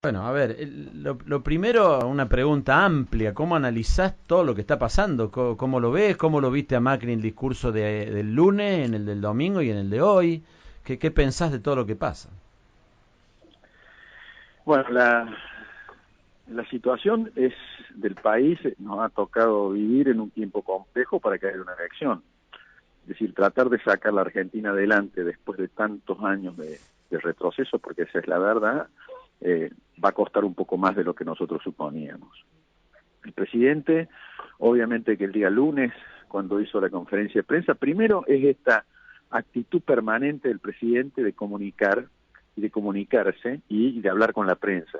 Bueno, a ver, lo primero, una pregunta amplia. ¿Cómo analizás todo lo que está pasando? ¿Cómo lo ves? ¿Cómo lo viste a Macri en el discurso del lunes, en el del domingo y en el de hoy? ¿Qué pensás de todo lo que pasa? Bueno, la situación es del país, nos ha tocado vivir en un tiempo complejo para que haya una reacción. Es decir, tratar de sacar a la Argentina adelante después de tantos años de retroceso, porque esa es la verdad, va a costar un poco más de lo que nosotros suponíamos. El presidente, obviamente que el día lunes, cuando hizo la conferencia de prensa, primero es esta actitud permanente del presidente de comunicar y de comunicarse y de hablar con la prensa.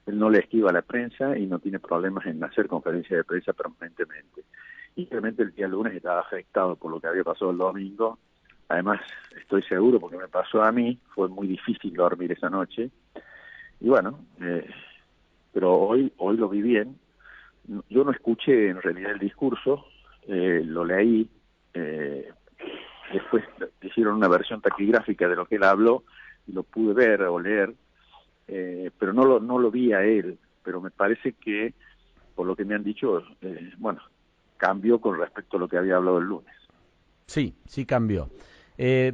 Él no le esquiva a la prensa y no tiene problemas en hacer conferencias de prensa permanentemente. Y realmente el día lunes estaba afectado por lo que había pasado el domingo. Además, estoy seguro, porque me pasó a mí, fue muy difícil dormir esa noche. Y bueno, pero hoy lo vi bien. Yo no escuché en realidad el discurso, lo leí, después hicieron una versión taquigráfica de lo que él habló y lo pude ver o leer, pero no lo vi a él, pero me parece que, por lo que me han dicho, bueno, cambió con respecto a lo que había hablado el lunes. Sí, sí cambió.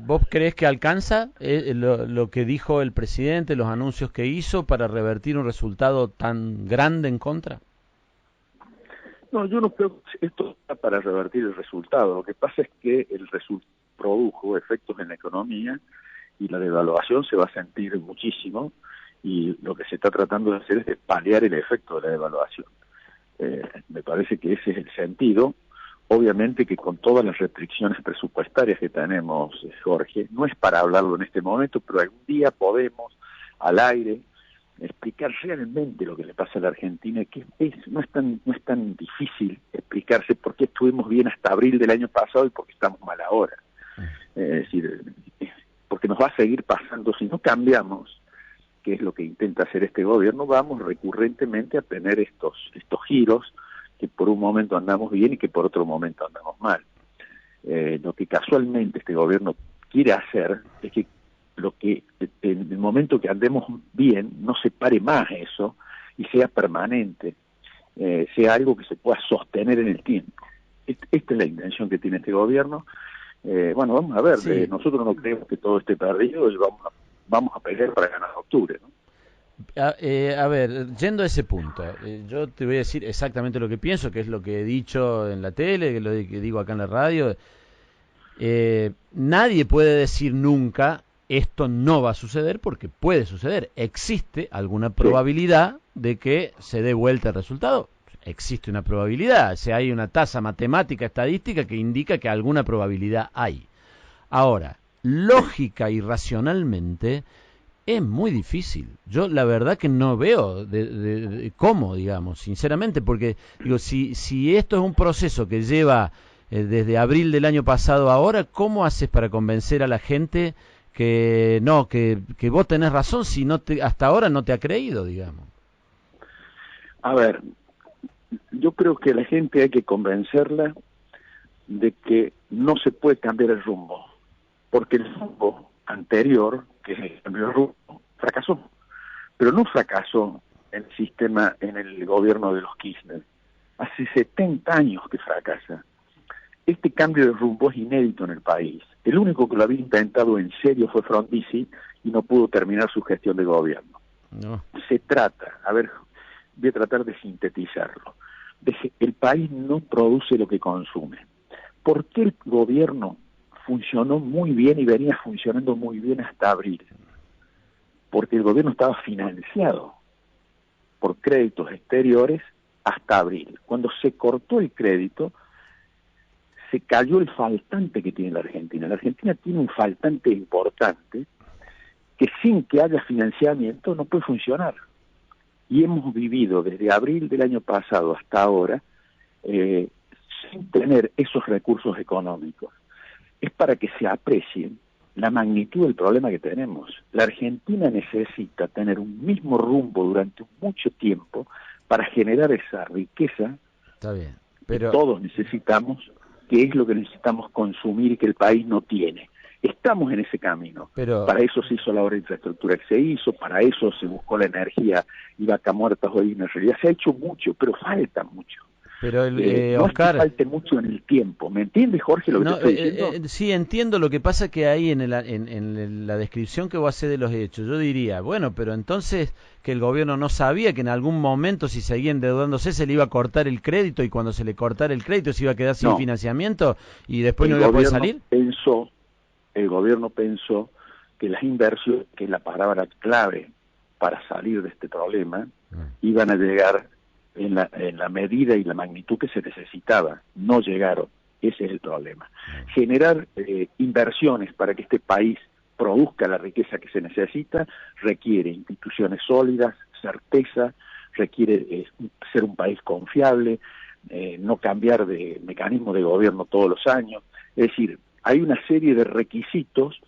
¿Vos creés que alcanza lo que dijo el presidente, los anuncios que hizo para revertir un resultado tan grande en contra? No, yo no creo que esto está para revertir el resultado. Lo que pasa es que el resultado produjo efectos en la economía y la devaluación se va a sentir muchísimo, y lo que se está tratando de hacer es de paliar el efecto de la devaluación. Me parece que ese es el sentido. Obviamente que con todas las restricciones presupuestarias que tenemos, Jorge, no es para hablarlo en este momento, pero algún día podemos, al aire, explicar realmente lo que le pasa a la Argentina, que no es tan difícil explicarse por qué estuvimos bien hasta abril del año pasado y por qué estamos mal ahora. Es decir, porque nos va a seguir pasando si no cambiamos, que es lo que intenta hacer este gobierno. Vamos recurrentemente a tener estos giros, que por un momento andamos bien y que por otro momento andamos mal. Lo que casualmente este gobierno quiere hacer es que en el momento que andemos bien no se pare más eso y sea permanente, sea algo que se pueda sostener en el tiempo. Esta es la intención que tiene este gobierno. Bueno, vamos a ver, Sí, nosotros no creemos que todo esté perdido y vamos a pelear para ganar octubre, ¿no? a ver, yendo a ese punto, yo te voy a decir exactamente lo que pienso, que es lo que he dicho en la tele, que lo que digo acá en la radio. Nadie puede decir nunca esto no va a suceder porque puede suceder. Existe alguna Sí, probabilidad de que se dé vuelta el resultado. Existe una probabilidad. O sea, hay una tasa matemática estadística que indica que alguna probabilidad hay. Ahora, sí. lógica y racionalmente es muy difícil. Yo la verdad que no veo de cómo, digamos, sinceramente, porque digo, si esto es un proceso que lleva desde abril del año pasado a ahora, ¿cómo haces para convencer a la gente que no, que vos tenés razón si no te, hasta ahora no te ha creído, digamos? A ver, yo creo que a la gente hay que convencerla de que no se puede cambiar el rumbo, porque el rumbo anterior, que es el cambio de rumbo, fracasó, pero no fracasó en el sistema, en el gobierno de los Kirchner. Hace 70 años que fracasa. Este cambio de rumbo es inédito en el país. El único que lo había intentado en serio fue Frondizi y no pudo terminar su gestión de gobierno. No. Se trata, a ver, voy a tratar de sintetizarlo, de que el país no produce lo que consume. ¿Por qué el gobierno funcionó muy bien y venía funcionando muy bien hasta abril? Porque el gobierno estaba financiado por créditos exteriores hasta abril. Cuando se cortó el crédito, se cayó el faltante que tiene la Argentina. La Argentina tiene un faltante importante que sin que haya financiamiento no puede funcionar. Y hemos vivido desde abril del año pasado hasta ahora sin tener esos recursos económicos. Es para que se aprecie la magnitud del problema que tenemos. La Argentina necesita tener un mismo rumbo durante mucho tiempo para generar esa riqueza Está bien, que pero todos necesitamos, que es lo que necesitamos consumir y que el país no tiene. estamos en ese camino. Pero Para eso se hizo la obra de infraestructura que se hizo, para eso se buscó la energía y Vaca Muerta hoy en realidad se ha hecho mucho, pero falta mucho. Pero No es Oscar, que falte mucho en el tiempo. ¿Me entiendes, Jorge, lo que no, te estoy diciendo? sí entiendo. Lo que pasa que ahí en la descripción que vos hacés de los hechos, yo diría, bueno, pero entonces que el gobierno no sabía que en algún momento si seguía endeudándose se le iba a cortar el crédito y cuando se le cortara el crédito se iba a quedar sin No, financiamiento y después no el iba a poder gobierno salir. el gobierno pensó que las inversiones, que es la palabra clave para salir de este problema, iban a llegar en la medida y la magnitud que se necesitaba. No llegaron. Ese es el problema. Generar inversiones para que este país produzca la riqueza que se necesita requiere instituciones sólidas, certeza, requiere ser un país confiable, no cambiar de mecanismo de gobierno todos los años. Es decir, hay una serie de requisitos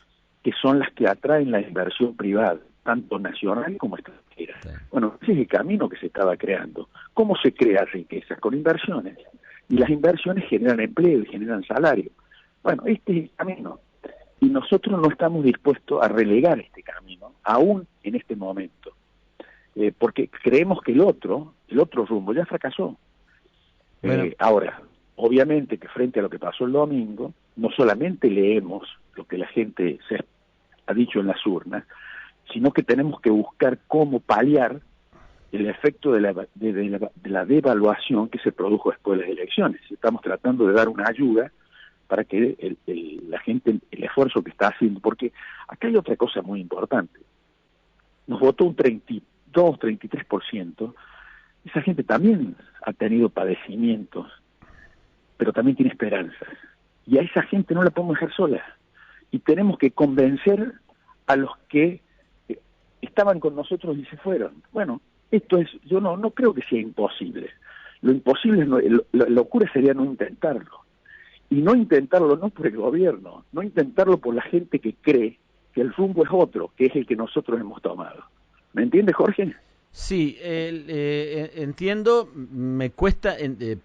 que son las que atraen la inversión privada, tanto nacional como extranjera. Sí. Bueno, ese es el camino que se estaba creando. ¿Cómo se crea riqueza? Con inversiones. Y las inversiones generan empleo y generan salario. Bueno, este es el camino. Y nosotros no estamos dispuestos a relegar este camino, aún en este momento. Porque creemos que el otro rumbo ya fracasó. Bueno. Ahora, obviamente que frente a lo que pasó el domingo, no solamente leemos lo que la gente se ha dicho en las urnas, sino que tenemos que buscar cómo paliar el efecto de la devaluación que se produjo después de las elecciones. Estamos tratando de dar una ayuda para que la gente, el esfuerzo que está haciendo, porque acá hay otra cosa muy importante. Nos votó un 32, 33%, esa gente también ha tenido padecimientos, pero también tiene esperanzas. Y a esa gente no la podemos dejar sola. Y tenemos que convencer a los que estaban con nosotros y se fueron. Bueno, esto es, yo no creo que sea imposible. Lo imposible, la locura sería no intentarlo. Y no intentarlo no por el gobierno, no intentarlo por la gente que cree que el rumbo es otro, que es el que nosotros hemos tomado. ¿Me entiendes, Jorge? Sí, entiendo, me cuesta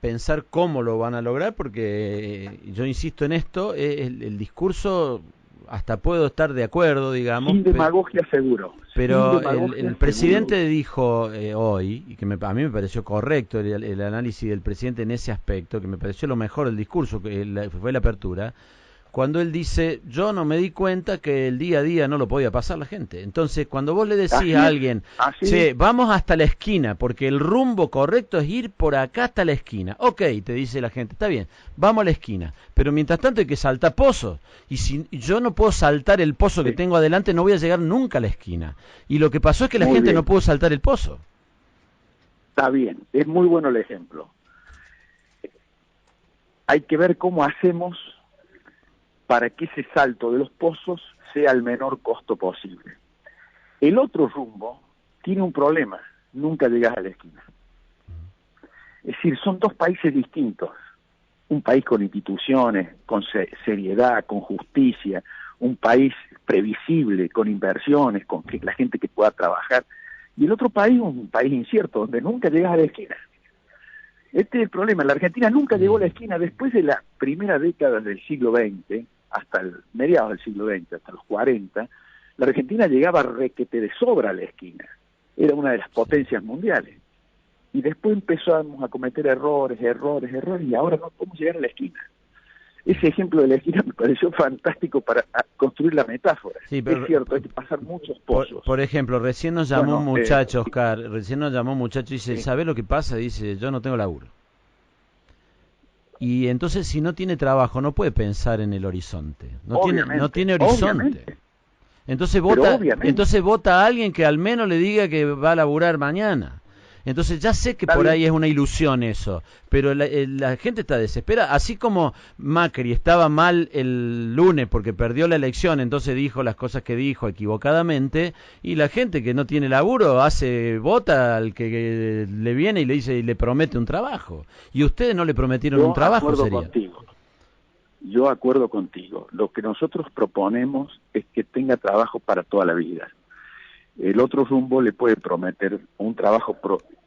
pensar cómo lo van a lograr porque yo insisto en esto, el discurso hasta puedo estar de acuerdo, digamos. Sin demagogia seguro. Pero el presidente dijo hoy, y que a mí me pareció correcto el análisis del presidente en ese aspecto, que me pareció lo mejor el discurso, que fue la apertura, cuando él dice, yo no me di cuenta que el día a día no lo podía pasar la gente. Entonces, cuando vos le decís a alguien, che, vamos hasta la esquina, porque el rumbo correcto es ir por acá hasta la esquina. Ok, te dice la gente, está bien, vamos a la esquina. Pero mientras tanto hay que saltar pozos. Y si yo no puedo saltar el pozo que tengo adelante, no voy a llegar nunca a la esquina. Y lo que pasó es que la gente no pudo saltar el pozo. Está bien, es muy bueno el ejemplo. Hay que ver cómo hacemos para que ese salto de los pozos sea el menor costo posible. El otro rumbo tiene un problema, nunca llegas a la esquina. Es decir, son dos países distintos. Un país con instituciones, con seriedad, con justicia, un país previsible, con inversiones, con la gente que pueda trabajar. Y el otro país, un país incierto, donde nunca llegas a la esquina. Este es el problema. La Argentina nunca llegó a la esquina. Después de la primera década del siglo XX, hasta el mediados del siglo XX, hasta los 40, la Argentina llegaba requete de sobra a la esquina. Era una de las potencias mundiales. Y después empezamos a cometer errores, y ahora no podemos llegar a la esquina. Ese ejemplo de la esquina me pareció fantástico para construir la metáfora. Sí, pero, es cierto, hay que pasar muchos pozos. Por ejemplo, recién nos llamó un muchacho, Oscar, recién nos llamó un muchacho y dice, ¿sabe lo que pasa? Dice, yo no tengo laburo. Y entonces si no tiene trabajo no puede pensar en el horizonte, no tiene horizonte. Obviamente. Entonces vota a alguien que al menos le diga que va a laburar mañana. Entonces ya sé que por ahí es una ilusión eso, pero la gente está desesperada, así como Macri estaba mal el lunes porque perdió la elección, entonces dijo las cosas que dijo equivocadamente, y la gente que no tiene laburo vota al que le viene y le dice y le promete un trabajo, y ustedes no le prometieron un trabajo, sería. Yo acuerdo contigo, lo que nosotros proponemos es que tenga trabajo para toda la vida. El otro rumbo le puede prometer un trabajo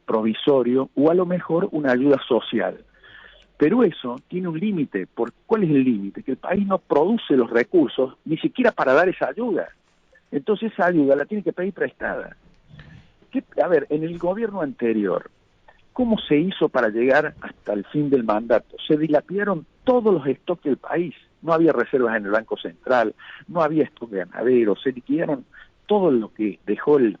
provisorio o a lo mejor una ayuda social. Pero eso tiene un límite. ¿Cuál es el límite? Que el país no produce los recursos ni siquiera para dar esa ayuda. Entonces esa ayuda la tiene que pedir prestada. A ver, en el gobierno anterior, ¿cómo se hizo para llegar hasta el fin del mandato? Se dilapidaron todos los stocks del país. No había reservas en el Banco Central, no había stock ganadero, se liquidaron todo lo que dejó el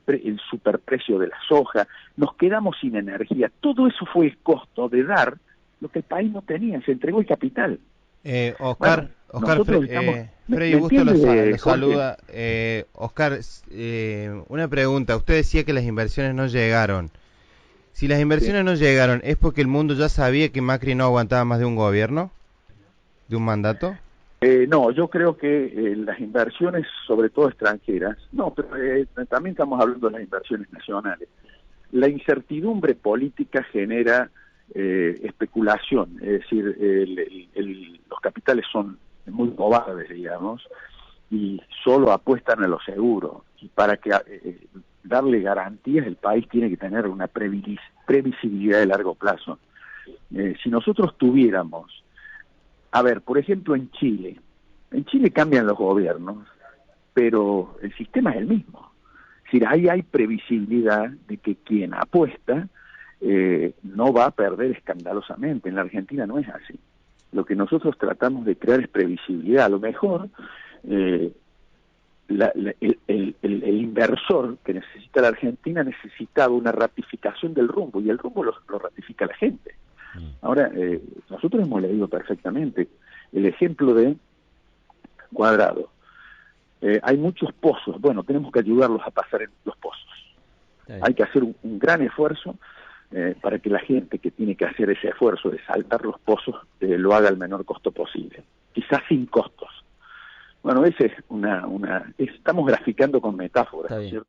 superprecio de la soja, nos quedamos sin energía. Todo eso fue el costo de dar lo que el país no tenía, se entregó el capital. Oscar, Freddy Busto lo saluda. Oscar, una pregunta. Usted decía que las inversiones no llegaron. Si las inversiones no llegaron, ¿es porque el mundo ya sabía que Macri no aguantaba más de un gobierno? ¿De un mandato? No, yo creo que las inversiones, sobre todo extranjeras, no, pero también estamos hablando de las inversiones nacionales. La incertidumbre política genera especulación, es decir, los capitales son muy cobardes, digamos, y solo apuestan a lo seguro. Y para que darle garantías, el país tiene que tener una previsibilidad de largo plazo. Si nosotros tuviéramos, a ver, por ejemplo, en Chile cambian los gobiernos, pero el sistema es el mismo. Es decir, ahí hay previsibilidad de que quien apuesta no va a perder escandalosamente. En la Argentina no es así. Lo que nosotros tratamos de crear es previsibilidad. A lo mejor el inversor que necesita la Argentina necesitaba una ratificación del rumbo, y el rumbo lo ratifica la gente. Ahora, nosotros hemos leído perfectamente el ejemplo de Cuadrado. Hay muchos pozos. Bueno, tenemos que ayudarlos a pasar en los pozos. Hay que hacer un gran esfuerzo para que la gente que tiene que hacer ese esfuerzo de saltar los pozos lo haga al menor costo posible, quizás sin costos. Bueno, ese es estamos graficando con metáforas, ¿cierto?